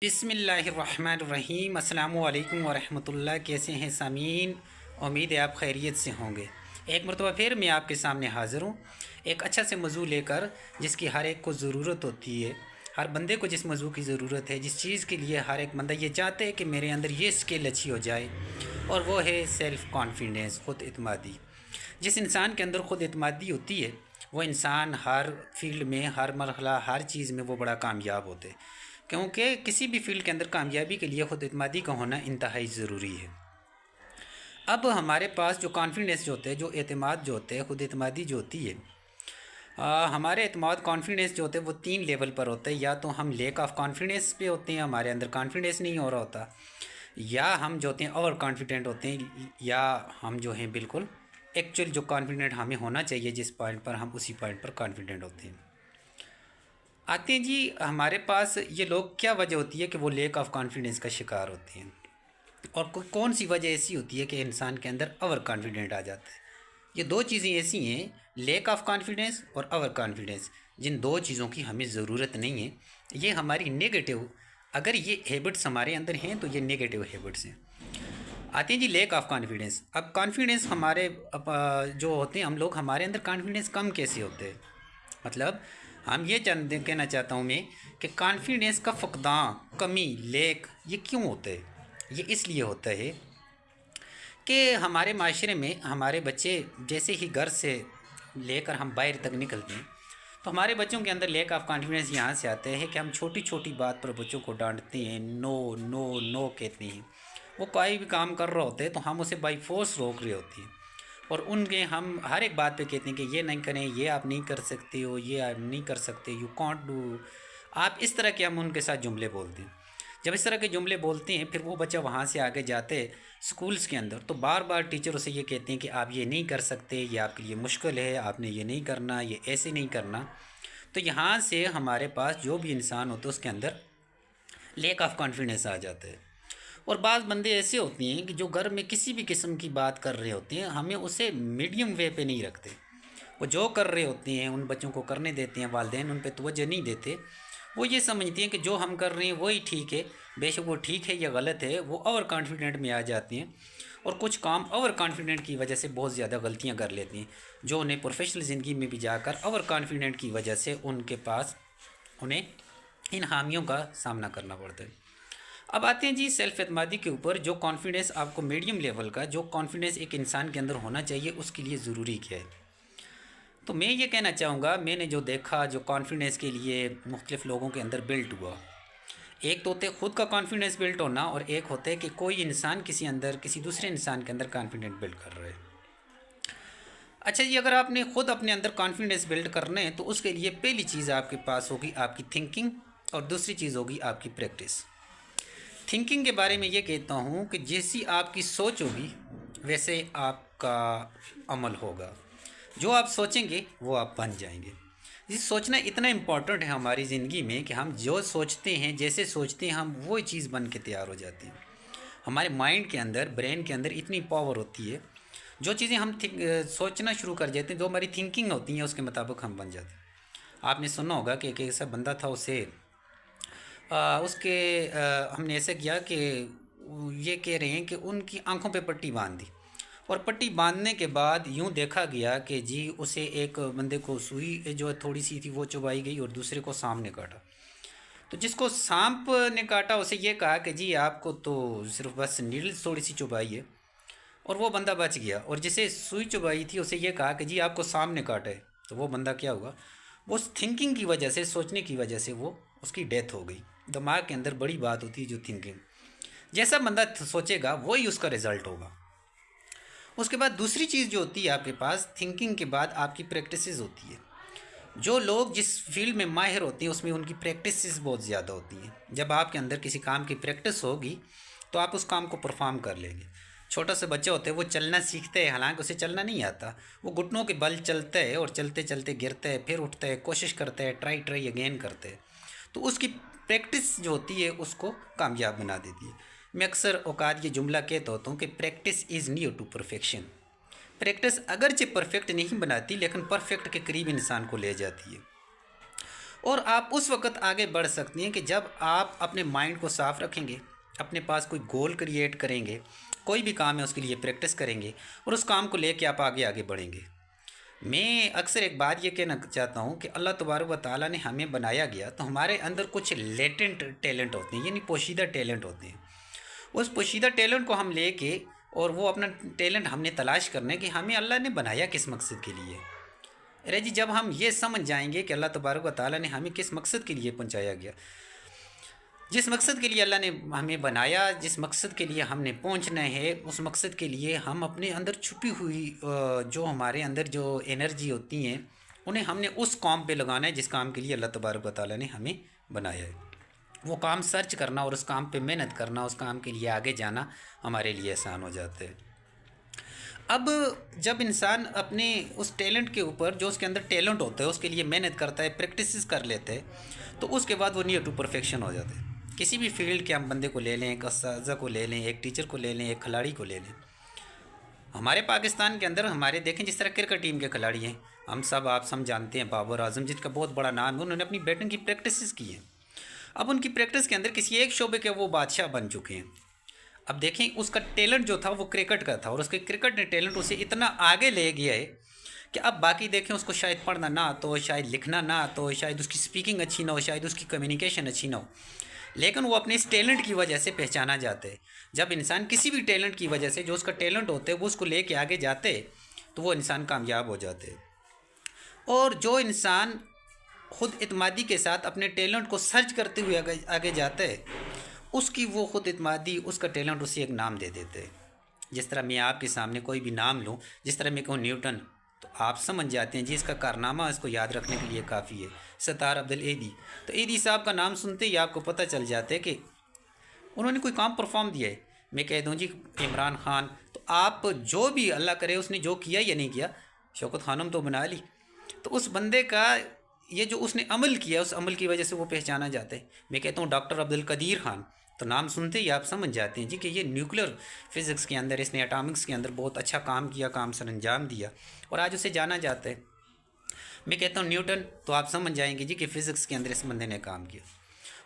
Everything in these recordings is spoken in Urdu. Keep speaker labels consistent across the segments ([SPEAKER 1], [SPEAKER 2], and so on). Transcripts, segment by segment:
[SPEAKER 1] بسم اللہ الرحمن الرحیم۔ السلام علیکم ورحمۃ اللہ۔ کیسے ہیں سامعین؟ امید ہے آپ خیریت سے ہوں گے۔ ایک مرتبہ پھر میں آپ کے سامنے حاضر ہوں ایک اچھا سے موضوع لے کر، جس کی ہر ایک کو ضرورت ہوتی ہے۔ ہر بندے کو جس موضوع کی ضرورت ہے، جس چیز کے لیے ہر ایک بندہ یہ چاہتا ہے کہ میرے اندر یہ اسکل اچھی ہو جائے، اور وہ ہے سیلف کانفیڈنس، خود اعتمادی۔ جس انسان کے اندر خود اعتمادی ہوتی ہے، وہ انسان ہر فیلڈ میں، ہر مرحلہ، ہر چیز میں وہ بڑا کامیاب ہوتے ہے، کیونکہ کسی بھی فیلڈ کے اندر کامیابی کے لیے خود اعتمادی کا ہونا انتہائی ضروری ہے۔ اب ہمارے پاس جو کانفیڈنس جو ہوتے ہے، جو اعتماد جو ہوتے ہے، خود اعتمادی جو ہوتی ہے، ہمارے اعتماد کانفیڈنس جو ہوتے ہیں وہ 3 لیول پر ہوتے ہیں۔ یا تو ہم لیک آف کانفیڈنس پہ ہوتے ہیں، ہمارے اندر کانفیڈنس نہیں ہو رہا ہوتا، یا ہم جو ہوتے ہیں اوور کانفیڈنٹ ہوتے ہیں، یا ہم جو ہیں بالکل ایکچوئل جو کانفیڈنٹ ہمیں ہونا چاہیے جس پوائنٹ پر، ہم اسی پوائنٹ پر کانفیڈنٹ ہوتے ہیں۔ آتے ہیں جی، ہمارے پاس یہ لوگ کیا وجہ ہوتی ہے کہ وہ لیک آف کانفیڈنس کا شکار ہوتے ہیں، اور کون سی وجہ ایسی ہوتی ہے کہ انسان کے اندر اوور کانفیڈنٹ آ جاتا ہے؟ یہ 2 چیزیں ایسی ہیں، لیک آف کانفیڈنس اور اوور کانفیڈنس، جن 2 چیزوں کی ہمیں ضرورت نہیں ہے۔ یہ ہماری نیگیٹو، اگر یہ ہیبٹس ہمارے اندر ہیں تو یہ نیگیٹو ہیبٹس ہیں۔ آتے ہیں جی لیک آف کانفیڈنس۔ اب کانفیڈنس ہمارے جو ہوتے ہیں ہم لوگ، ہمارے اندر کانفیڈنس کم کیسے ہوتے ہیں؟ مطلب ہم یہ کہنا چاہتا ہوں میں کہ کانفیڈنس کا فقدان، کمی، لیک، یہ کیوں ہوتا ہے؟ یہ اس لیے ہوتا ہے کہ ہمارے معاشرے میں ہمارے بچے جیسے ہی گھر سے لے کر ہم باہر تک نکلتے ہیں، تو ہمارے بچوں کے اندر لیک آف کانفیڈنس یہاں سے آتا ہے کہ ہم چھوٹی چھوٹی بات پر بچوں کو ڈانٹتے ہیں، نو نو نو کہتے ہیں۔ وہ کوئی بھی کام کر رہا ہوتا ہے تو ہم اسے بائی فورس روک رہے ہوتے ہیں، اور ان کے ہم ہر ایک بات پہ کہتے ہیں کہ یہ نہیں کریں، یہ آپ نہیں کر سکتے ہو، یہ آپ نہیں کر سکتے، یو کانٹ ڈو، آپ اس طرح کے ہم ان کے ساتھ جملے بولتے ہیں۔ جب اس طرح کے جملے بولتے ہیں، پھر وہ بچہ وہاں سے آگے جاتے سکولز کے اندر تو بار بار ٹیچر اسے یہ کہتے ہیں کہ آپ یہ نہیں کر سکتے، یہ آپ کے لیے مشکل ہے، آپ نے یہ نہیں کرنا، یہ ایسے نہیں کرنا۔ تو یہاں سے ہمارے پاس جو بھی انسان ہوتا ہے اس کے اندر لیک آف کانفیڈنس آ جاتا ہے۔ اور بعض بندے ایسے ہوتے ہیں کہ جو گھر میں کسی بھی قسم کی بات کر رہے ہوتے ہیں، ہمیں اسے میڈیم وے پہ نہیں رکھتے۔ وہ جو کر رہے ہوتے ہیں ان بچوں کو کرنے دیتے ہیں، والدین ان پہ توجہ نہیں دیتے۔ وہ یہ سمجھتے ہیں کہ جو ہم کر رہے ہیں وہی ٹھیک ہے، بے شک وہ ٹھیک ہے یا غلط ہے۔ وہ اوور کانفیڈنٹ میں آ جاتے ہیں، اور کچھ کام اوور کانفیڈنٹ کی وجہ سے بہت زیادہ غلطیاں کر لیتے ہیں، جو انہیں پروفیشنل زندگی میں بھی جا کر اوور کانفیڈنٹ کی وجہ سے ان کے پاس انہیں ان خامیوں کا سامنا کرنا پڑتا ہے۔ اب آتے ہیں جی سیلف اعتمادی کے اوپر۔ جو کانفیڈنس آپ کو میڈیم لیول کا، جو کانفیڈنس ایک انسان کے اندر ہونا چاہیے، اس کے لیے ضروری کیا ہے؟ تو میں یہ کہنا چاہوں گا، میں نے جو دیکھا، جو کانفیڈنس کے لیے مختلف لوگوں کے اندر بلڈ ہوا، ایک تو ہوتا ہے خود کا کانفیڈنس بلڈ ہونا، اور ایک ہوتا ہے کہ کوئی انسان کسی دوسرے انسان کے اندر کانفیڈنس بلڈ کر رہا ہے۔ اچھا جی، اگر آپ نے خود اپنے اندر کانفیڈنس بلڈ کرنا ہے تو اس کے لیے پہلی چیز آپ کے پاس ہوگی آپ کی تھنکنگ، اور دوسری چیز ہوگی آپ کی پریکٹس۔ تھنکنگ کے بارے میں یہ کہتا ہوں کہ جیسی آپ کی سوچ ہوگی ویسے آپ کا عمل ہوگا۔ جو آپ سوچیں گے وہ آپ بن جائیں گے۔ یہ سوچنا اتنا امپورٹنٹ ہے ہماری زندگی میں کہ ہم جو سوچتے ہیں، جیسے سوچتے ہیں، ہم وہی چیز بن کے تیار ہو جاتے ہیں۔ ہمارے مائنڈ کے اندر، برین کے اندر اتنی پاور ہوتی ہے، جو چیزیں ہم سوچنا شروع کر دیتے ہیں، جو ہماری تھنکنگ ہوتی ہیں، اس کے مطابق ہم بن جاتے ہیں۔ آپ نے سنا ہوگا کہ ایک ایسا بندہ تھا، ہم نے ایسے کیا کہ یہ کہہ رہے ہیں کہ ان کی آنکھوں پہ پٹی باندھ دی، اور پٹی باندھنے کے بعد یوں دیکھا گیا کہ جی اسے ایک بندے کو سوئی جو تھوڑی سی تھی وہ چبائی گئی، اور دوسرے کو سانپ نے کاٹا۔ تو جس کو سانپ نے کاٹا اسے یہ کہا کہ جی آپ کو تو صرف بس نیڈل تھوڑی سی چبائی ہے، اور وہ بندہ بچ گیا۔ اور جسے سوئی چبائی تھی اسے یہ کہا کہ جی آپ کو سانپ نے کاٹا ہے، تو وہ بندہ کیا ہوا؟ وہ اس تھنکنگ کی وجہ سے، سوچنے کی وجہ سے وہ اس کی ڈیتھ ہو گئی۔ دماغ کے اندر بڑی بات ہوتی ہے جو تھنکنگ، جیسا بندہ سوچے گا وہی اس کا رزلٹ ہوگا۔ اس کے بعد دوسری چیز جو ہوتی ہے آپ کے پاس، تھنکنگ کے بعد آپ کی پریکٹسز ہوتی ہے۔ جو لوگ جس فیلڈ میں ماہر ہوتے ہیں اس میں ان کی پریکٹسز بہت زیادہ ہوتی ہیں۔ جب آپ کے اندر کسی کام کی پریکٹس ہوگی تو آپ اس کام کو پرفارم کر لیں گے۔ چھوٹا سا بچہ ہوتا ہے، وہ چلنا سیکھتا ہے، حالانکہ اسے چلنا نہیں آتا، وہ گھٹنوں کے بل چلتا ہے، اور چلتے چلتے گرتا ہے، پھر اٹھتا ہے، کوشش کرتا ہے، ٹرائی اگین کرتا ہے، تو اس کی پریکٹس جو ہوتی ہے اس کو کامیاب بنا دیتی ہے۔ میں اکثر اوقات یہ جملہ کہتا ہوتا ہوں کہ practice is near to perfection. Practice اگرچہ پرفیکٹ نہیں بناتی، لیکن پرفیکٹ کے قریب انسان کو لے جاتی ہے۔ اور آپ اس وقت آگے بڑھ سکتے ہیں کہ جب آپ اپنے مائنڈ کو صاف رکھیں گے، اپنے پاس کوئی گول کریٹ کریں گے، کوئی بھی کام ہے اس کے لیے پریکٹس کریں گے اور اس کام کو لے کے آپ آگے آگے بڑھیں گے۔ میں اکثر ایک بات یہ کہنا چاہتا ہوں کہ اللہ تبارک و تعالیٰ نے ہمیں بنایا گیا تو ہمارے اندر کچھ لیٹنٹ ٹیلنٹ ہوتے ہیں، یعنی پوشیدہ ٹیلنٹ ہوتے ہیں۔ اس پوشیدہ ٹیلنٹ کو ہم لے کے اور وہ اپنا ٹیلنٹ ہم نے تلاش کرنا ہے کہ ہمیں اللہ نے بنایا کس مقصد کے لیے۔ ارے جی جب ہم یہ سمجھ جائیں گے کہ اللہ تبارک و تعالیٰ نے ہمیں کس مقصد کے لیے پہنچایا گیا، جس مقصد کے لیے اللہ نے ہمیں بنایا، جس مقصد کے لیے ہم نے پہنچنا ہے، اس مقصد کے لیے ہم اپنے اندر چھپی ہوئی جو ہمارے اندر جو انرجی ہوتی ہیں انہیں ہم نے اس کام پہ لگانا ہے جس کام کے لیے اللہ تبارک و تعالیٰ نے ہمیں بنایا ہے۔ وہ کام سرچ کرنا اور اس کام پہ محنت کرنا، اس کام کے لیے آگے جانا ہمارے لیے آسان ہو جاتا ہے۔ اب جب انسان اپنے اس ٹیلنٹ کے اوپر جو اس کے اندر ٹیلنٹ ہوتا ہے اس کے لیے محنت کرتا ہے، پریکٹسز کر لیتے ہے، تو اس کے بعد وہ نیئر ٹو پرفیکشن ہو جاتا ہے۔ کسی بھی فیلڈ کے ہم بندے کو لے لیں، ایک اساتذہ کو لے لیں، ایک ٹیچر کو لے لیں، ایک کھلاڑی کو لے لیں۔ ہمارے پاکستان کے اندر ہمارے دیکھیں جس طرح کرکٹ ٹیم کے کھلاڑی ہیں، ہم سب آپ سب جانتے ہیں، بابر اعظم جن کا بہت بڑا نام ہے، انہوں نے اپنی بیٹنگ کی پریکٹسز کی ہیں۔ اب ان کی پریکٹس کے اندر کسی ایک شعبے کے وہ بادشاہ بن چکے ہیں۔ اب دیکھیں اس کا ٹیلنٹ جو تھا وہ کرکٹ کا تھا، اور اس کے کرکٹ نے ٹیلنٹ اسے اتنا آگے لے گیا ہے کہ اب باقی دیکھیں اس کو شاید پڑھنا نہ آتا ہو، شاید لکھنا نہ آتا ہو، شاید اس کی سپیکنگ اچھی نہ ہو، شاید اس کی کمیونیکیشن اچھی نہ ہو، لیکن وہ اپنے اس ٹیلنٹ کی وجہ سے پہچانا جاتا ہے۔ جب انسان کسی بھی ٹیلنٹ کی وجہ سے جو اس کا ٹیلنٹ ہوتا ہے وہ اس کو لے کے آگے جاتے ہے تو وہ انسان کامیاب ہو جاتے ہے۔ اور جو انسان خود اعتمادی کے ساتھ اپنے ٹیلنٹ کو سرچ کرتے ہوئے آگے جاتا ہے، اس کی وہ خود اعتمادی، اس کا ٹیلنٹ اسے ایک نام دے دیتے ہیں۔ جس طرح میں آپ کے سامنے کوئی بھی نام لوں، جس طرح میں کہوں نیوٹن، تو آپ سمجھ جاتے ہیں جی اس کا کارنامہ اس کو یاد رکھنے کے لیے کافی ہے۔ ستار عبدالایدی، تو ایدی صاحب کا نام سنتے ہی آپ کو پتہ چل جاتا ہے کہ انہوں نے کوئی کام پرفارم دیا ہے۔ میں کہہ دوں جی عمران خان، تو آپ جو بھی اللہ کرے اس نے جو کیا یا نہیں کیا، شوکت خانم تو بنا لی، تو اس بندے کا یہ جو اس نے عمل کیا اس عمل کی وجہ سے وہ پہچانا جاتا ہے۔ میں کہتا ہوں ڈاکٹر عبدالقدیر خان، تو نام سنتے ہی آپ سمجھ جاتے ہیں جی کہ یہ نیوکلیر فزکس کے اندر، اس نے اٹامکس کے اندر بہت اچھا کام کیا، کام سر انجام دیا اور آج اسے جانا جاتا ہے۔ میں کہتا ہوں نیوٹن، تو آپ سمجھ جائیں گے جی کہ فزکس کے اندر اس بندے نے کام کیا۔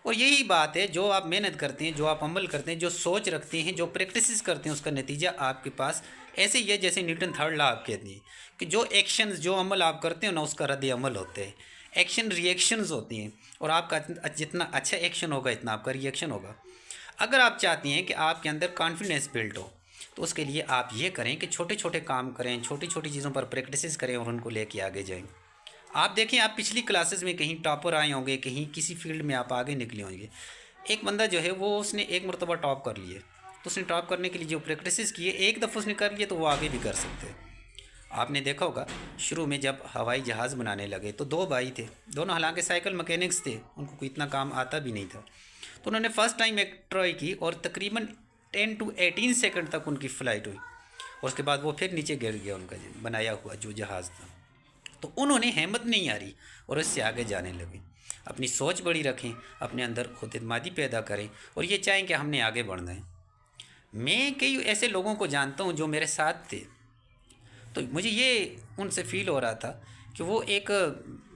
[SPEAKER 1] اور یہی بات ہے، جو آپ محنت کرتے ہیں، جو آپ عمل کرتے ہیں، جو سوچ رکھتے ہیں، جو پریکٹسز کرتے ہیں، اس کا نتیجہ آپ کے پاس ایسے ہی ہے جیسے نیوٹن تھرڈ لا آپ کہتے ہیں کہ جو ایکشنز، جو عمل آپ کرتے ہیں نا اس کا رد عمل ہوتے ہیں، ایکشن ری ایکشنز ہوتی ہیں، اور آپ کا جتنا اچھا ایکشن ہوگا اتنا آپ کا ری ایکشن ہوگا۔ اگر آپ چاہتے ہیں کہ آپ کے اندر کانفیڈنس بلڈ ہو تو اس کے لیے آپ یہ کریں کہ چھوٹے چھوٹے کام کریں، چھوٹی چھوٹی چیزوں پر پریکٹسز کریں اور ان کو لے کے آگے جائیں۔ آپ دیکھیں آپ پچھلی کلاسز میں کہیں ٹاپر آئے ہوں گے، کہیں کسی فیلڈ میں آپ آگے نکلے ہوں گے۔ ایک بندہ جو ہے وہ اس نے ایک مرتبہ ٹاپ کر لیے، تو اس نے ٹاپ کرنے کے لیے جو پریکٹسز کیے، ایک دفعہ اس نے کر لیے تو وہ آگے بھی کر سکتے ہیں۔ آپ نے دیکھا ہوگا شروع میں جب ہوائی جہاز بنانے لگے تو دو بھائی تھے، دونوں حالانکہ سائیکل مکینکس تھے، ان کو کوئی اتنا کام آتا بھی نہیں تھا، تو انہوں نے فرسٹ ٹائم ایک ٹرائی کی اور تقریباً 10 to 18 سیکنڈ تک ان کی فلائٹ ہوئی، اور اس کے بعد وہ پھر نیچے گر گیا ان کا بنایا ہوا جو جہاز تھا۔ تو انہوں نے ہمت نہیں ہاری اور اس سے آگے جانے لگے۔ اپنی سوچ بڑی رکھیں، اپنے اندر خود اعتمادی پیدا کریں اور یہ چاہیں کہ ہم نے آگے بڑھنا ہے۔ میں کئی ایسے لوگوں کو جانتا ہوں جو میرے ساتھ تھے، تو مجھے یہ ان سے فیل ہو رہا تھا کہ وہ ایک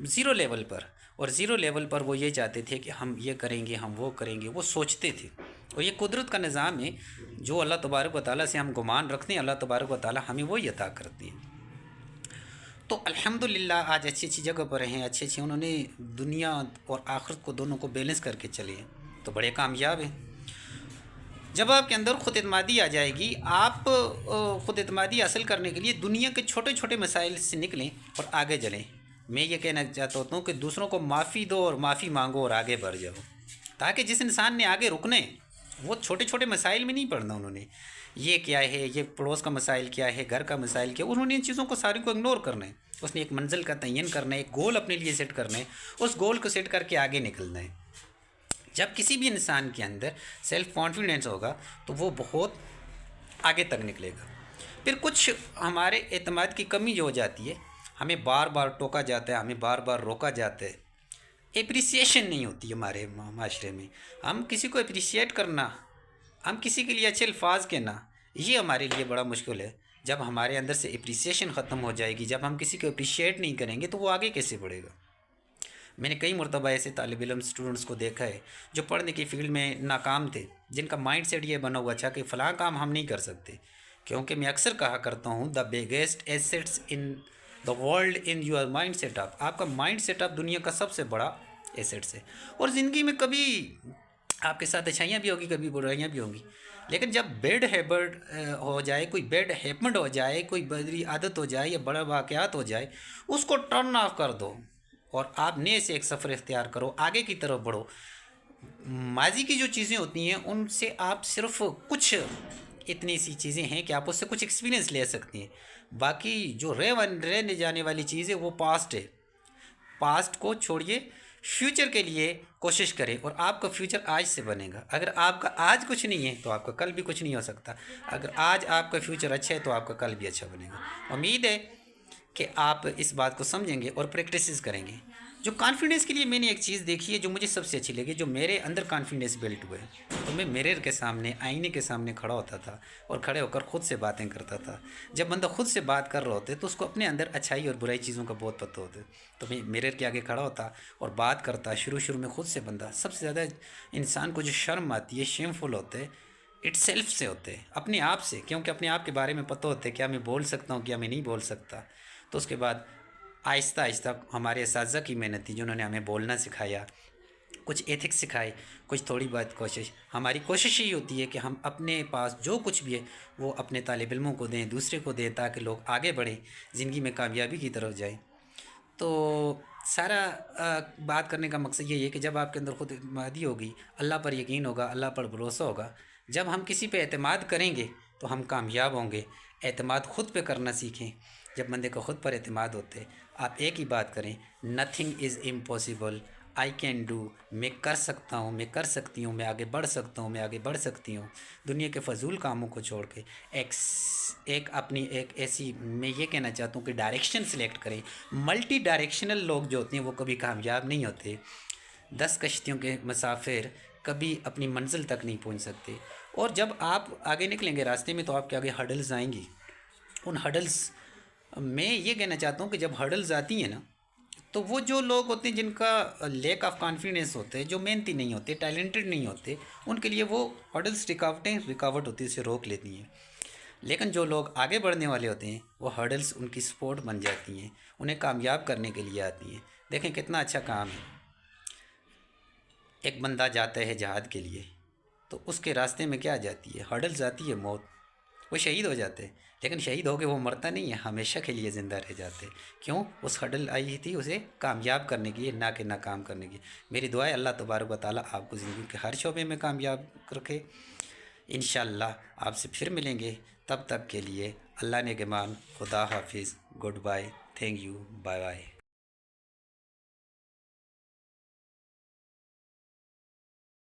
[SPEAKER 1] زیرو لیول پر، اور زیرو لیول پر وہ یہ چاہتے تھے کہ ہم یہ کریں گے، ہم وہ کریں گے، وہ سوچتے تھے۔ اور یہ قدرت کا نظام ہے، جو اللہ تبارک و تعالیٰ سے ہم گمان رکھتے ہیں، اللہ تبارک و تعالیٰ ہمیں وہی عطا کرتی ہیں۔ تو الحمدللہ آج اچھی اچھی جگہ پر ہیں، اچھے انہوں نے دنیا اور آخرت کو دونوں کو بیلنس کر کے چلے ہیں، تو بڑے کامیاب ہیں۔ جب آپ کے اندر خود اعتمادی آ جائے گی، آپ خود اعتمادی حاصل کرنے کے لیے دنیا کے چھوٹے چھوٹے مسائل سے نکلیں اور آگے چلیں۔ میں یہ کہنا چاہتا ہوں کہ دوسروں کو معافی دو اور معافی مانگو اور آگے بڑھ جاؤ، تاکہ جس انسان نے آگے رکنا ہے وہ چھوٹے چھوٹے مسائل میں نہیں پڑھنا، انہوں نے یہ کیا ہے، یہ پڑوس کا مسائل کیا ہے، گھر کا مسائل کیا، انہوں نے ان چیزوں کو ساری کو اگنور کرنا ہے۔ اس نے ایک منزل کا تعین کرنا ہے، ایک گول اپنے لیے سیٹ کرنا ہے، اس گول کو سیٹ کر کے آگے نکلنا ہے۔ جب کسی بھی انسان کے اندر سیلف کانفیڈنس ہوگا تو وہ بہت آگے تک نکلے گا۔ پھر کچھ ہمارے اعتماد کی کمی جو ہو جاتی ہے، ہمیں بار بار ٹوکا جاتا ہے، ہمیں بار بار روکا جاتا ہے، اپریسیشن نہیں ہوتی ہمارے معاشرے میں۔ ہم کسی کو اپریشیٹ کرنا، ہم کسی کے لیے اچھے الفاظ کہنا، یہ ہمارے لیے بڑا مشکل ہے۔ جب ہمارے اندر سے اپریسیشن ختم ہو جائے گی، جب ہم کسی کو اپریشیٹ نہیں کریں گے تو وہ آگے کیسے بڑھے گا؟ میں نے کئی مرتبہ ایسے طالب علم اسٹوڈنٹس کو دیکھا ہے جو پڑھنے کی فیلڈ میں ناکام تھے، جن کا مائنڈ سیٹ یہ بنا ہوا تھا کہ فلاں کام ہم نہیں کر سکتے، کیونکہ میں اکثر کہا کرتا ہوں the biggest assets in the world in your mind set up. آپ کا مائنڈ سیٹ اپ دنیا کا سب سے بڑا ایسیٹس ہے. اور زندگی میں کبھی آپ کے ساتھ اچھائیاں بھی ہوگی، کبھی برائیاں بھی ہوں گی، لیکن جب بیڈ ہیبٹ ہو جائے، کوئی بیڈ ہیپمنٹ ہو جائے، کوئی بدری عادت ہو جائے یا بڑا واقعات ہو جائے، اس کو ٹرن آف کر دو اور آپ نئے سے ایک سفر اختیار کرو، آگے کی طرف بڑھو. ماضی کی جو چیزیں ہوتی ہیں ان سے آپ صرف کچھ اتنی سی چیزیں ہیں کہ آپ اس سے کچھ ایکسپیرینس لے سکتی ہیں. باقی جو رہنے جانے والی چیز ہے وہ پاسٹ ہے. پاسٹ کو چھوڑیے، فیوچر کے لیے کوشش کریں اور آپ کا فیوچر آج سے بنے گا. اگر آپ کا آج کچھ نہیں ہے تو آپ کا کل بھی کچھ نہیں ہو سکتا. اگر آج آپ کا فیوچر اچھا ہے تو آپ کا کل بھی اچھا بنے گا. امید ہے کہ آپ اس بات کو سمجھیں گے اور پریکٹسز کریں گے. جو کانفیڈنس کے لیے میں نے ایک چیز دیکھی ہے جو مجھے سب سے اچھی لگی، جو میرے اندر کانفیڈنس بلٹ ہوئے، تو میں میرر کے سامنے، آئینے کے سامنے کھڑا ہوتا تھا اور کھڑے ہو کر خود سے باتیں کرتا تھا. جب بندہ خود سے بات کر رہا ہوتا ہے تو اس کو اپنے اندر اچھائی اور برائی چیزوں کا بہت پتہ ہوتا ہے. تو میں میرر کے آگے کھڑا ہوتا اور بات کرتا. شروع میں خود سے بندہ، سب سے زیادہ انسان کو جو شرم آتی ہے، شیم فل ہوتے ہے، اٹ سیلف سے ہوتے ہیں، اپنے آپ سے، کیونکہ اپنے آپ کے بارے میں پتہ ہوتا ہے کیا میں بول سکتا ہوں، کیا میں نہیں بول سکتا. تو اس کے بعد آہستہ آہستہ ہمارے اساتذہ کی محنت تھی جنہوں نے ہمیں بولنا سکھایا، کچھ ایتھکس سکھائے، کچھ تھوڑی بہت کوشش. ہماری کوشش یہی ہوتی ہے کہ ہم اپنے پاس جو کچھ بھی ہے وہ اپنے طالب علموں کو دیں، دوسرے کو دیں، تاکہ لوگ آگے بڑھیں، زندگی میں کامیابی کی طرف جائیں. تو سارا بات کرنے کا مقصد یہ ہے کہ جب آپ کے اندر خود اعتمادی ہوگی، اللہ پر یقین ہوگا، اللہ پر بھروسہ ہوگا، جب ہم کسی پہ اعتماد کریں گے تو ہم کامیاب ہوں گے. اعتماد خود پہ کرنا سیکھیں. جب بندے کو خود پر اعتماد ہوتے، آپ ایک ہی بات کریں، nothing is impossible, I can do, میں کر سکتا ہوں، میں کر سکتی ہوں، میں آگے بڑھ سکتا ہوں، میں آگے بڑھ سکتی ہوں. دنیا کے فضول کاموں کو چھوڑ کے ایک ایسی، میں یہ کہنا چاہتا ہوں کہ ڈائریکشن سلیکٹ کریں. ملٹی ڈائریکشنل لوگ جو ہوتے ہیں وہ کبھی کامیاب نہیں ہوتے. 10 کشتیوں کے مسافر کبھی اپنی منزل تک نہیں پہنچ سکتے. اور جب آپ آگے نکلیں گے راستے میں تو آپ کے آگے ہڈلز آئیں گی. ان ہڈلز میں یہ کہنا چاہتا ہوں کہ جب ہڈلز آتی ہیں نا، تو وہ جو لوگ ہوتے ہیں جن کا لیک آف کانفیڈنس ہوتا ہے، جو محنتی نہیں ہوتے، ٹیلنٹڈ نہیں ہوتے، ان کے لیے وہ ہڈلز رکاوٹ ہوتی ہے، اسے روک لیتی ہیں. لیکن جو لوگ آگے بڑھنے والے ہوتے ہیں وہ ہرڈلز ان کی سپورٹ بن جاتی ہیں، انہیں کامیاب کرنے کے لیے آتی ہیں. دیکھیں کتنا اچھا کام ہے. ایک بندہ جاتا ہے جہاد کے لیے تو اس کے راستے میں کیا جاتی ہے؟ ہرڈلز آتی ہے، موت. وہ شہید ہو جاتے ہیں، لیکن شہید ہو کے وہ مرتا نہیں ہے، ہمیشہ کے لیے زندہ رہ جاتے. کیوں؟ اس ہڈل آئی تھی اسے کامیاب کرنے کے لیے، نہ کہ ناکام کرنے کی. میری دعا ہے اللہ تبارک و تعالیٰ آپ کو زندگی کے ہر شعبے میں کامیاب رکھے. انشاءاللہ آپ سے پھر ملیں گے. تب تک کے لیے اللہ نگہبان، خدا حافظ، good bye, thank you, bye bye.